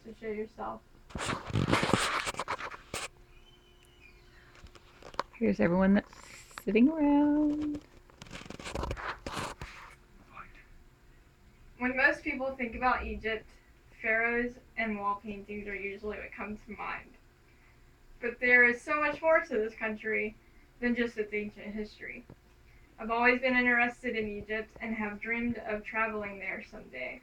to show yourself. Here's everyone that's sitting around. When most people think about Egypt, pharaohs and wall paintings are usually what comes to mind. But there is so much more to this country than just its ancient history. I've always been interested in Egypt and have dreamed of traveling there someday.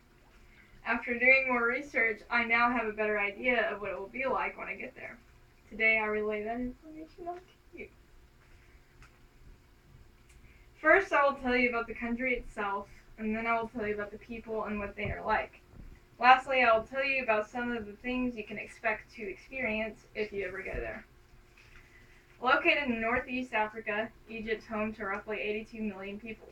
After doing more research, I now have a better idea of what it will be like when I get there. Today I relay that information on to you. First, I will tell you about the country itself, and then I will tell you about the people and what they are like. Lastly, I will tell you about some of the things you can expect to experience if you ever go there. Located in northeast Africa, Egypt is home to roughly 82 million people.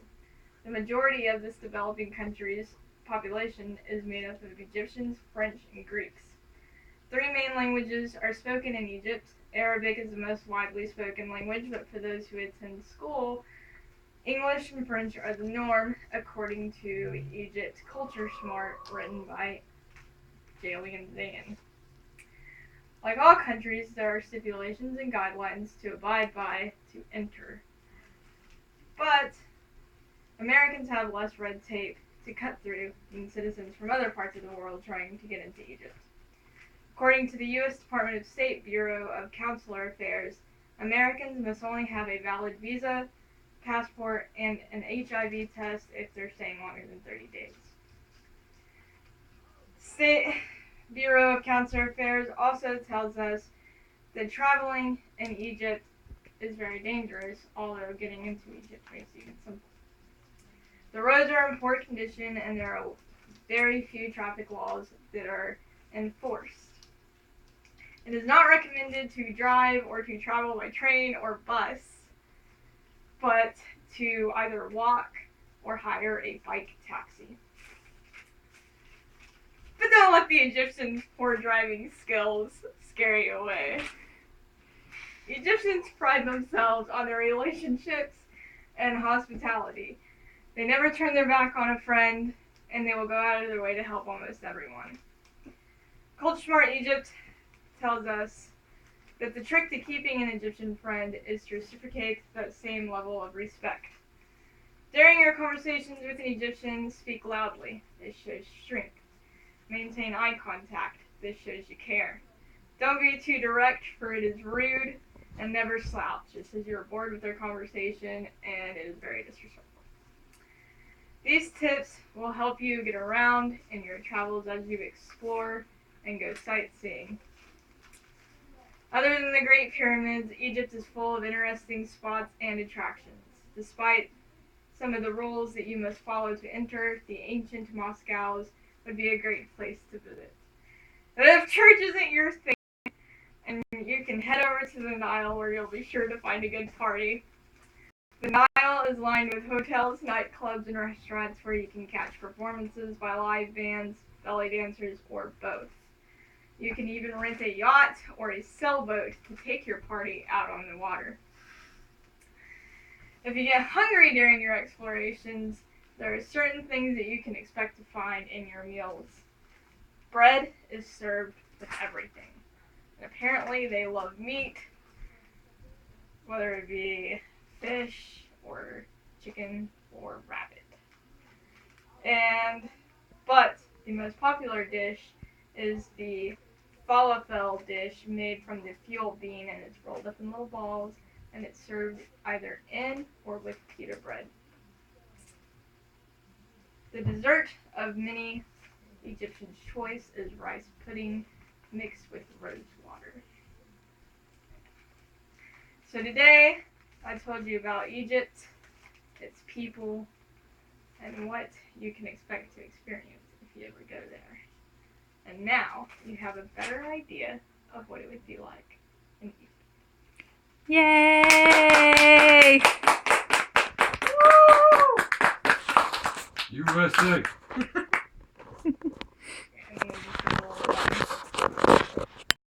The majority of this developing country's population is made up of Egyptians, French, and Greeks. 3 main languages are spoken in Egypt. Arabic is the most widely spoken language, but for those who attend school, English and French are the norm, according to Egypt Culture Smart, written by Jalian Zan. Like all countries, there are stipulations and guidelines to abide by to enter. But Americans have less red tape to cut through than citizens from other parts of the world trying to get into Egypt. According to the U.S. Department of State Bureau of Consular Affairs, Americans must only have a valid visa, passport, and an HIV test if they're staying longer than 30 days. State Bureau of Consular Affairs also tells us that traveling in Egypt is very dangerous, although getting into Egypt makes it even simpler. The roads are in poor condition, and there are very few traffic laws that are enforced. It is not recommended to drive or to travel by train or bus, but to either walk or hire a bike taxi. But don't let the Egyptians' poor driving skills scare you away. Egyptians pride themselves on their relationships and hospitality. They never turn their back on a friend, and they will go out of their way to help almost everyone. Culture Smart Egypt tells us that the trick to keeping an Egyptian friend is to reciprocate that same level of respect. During your conversations with an Egyptian, speak loudly. This shows strength. Maintain eye contact. This shows you care. Don't be too direct, for it is rude, and never slouch. It says you're bored with their conversation, and it is very disrespectful. These tips will help you get around in your travels as you explore and go sightseeing. Other than the Great Pyramids, Egypt is full of interesting spots and attractions. Despite some of the rules that you must follow to enter, the ancient mosques would be a great place to visit. But if church isn't your thing, and you can head over to the Nile, where you'll be sure to find a good party. The Nile is lined with hotels, nightclubs, and restaurants where you can catch performances by live bands, belly dancers, or both. You can even rent a yacht or a sailboat to take your party out on the water. If you get hungry during your explorations, there are certain things that you can expect to find in your meals. Bread is served with everything. And apparently they love meat, whether it be fish or chicken or rabbit. But the most popular dish is the falafel dish, made from the fuel bean, and it's rolled up in little balls, and it's served either in or with pita bread. The dessert of many Egyptians' choice is rice pudding mixed with rose water. So today, I told you about Egypt, its people, and what you can expect to experience if you ever go there. And now, you have a better idea of what it would be like in Egypt. Yay! Woo! USA.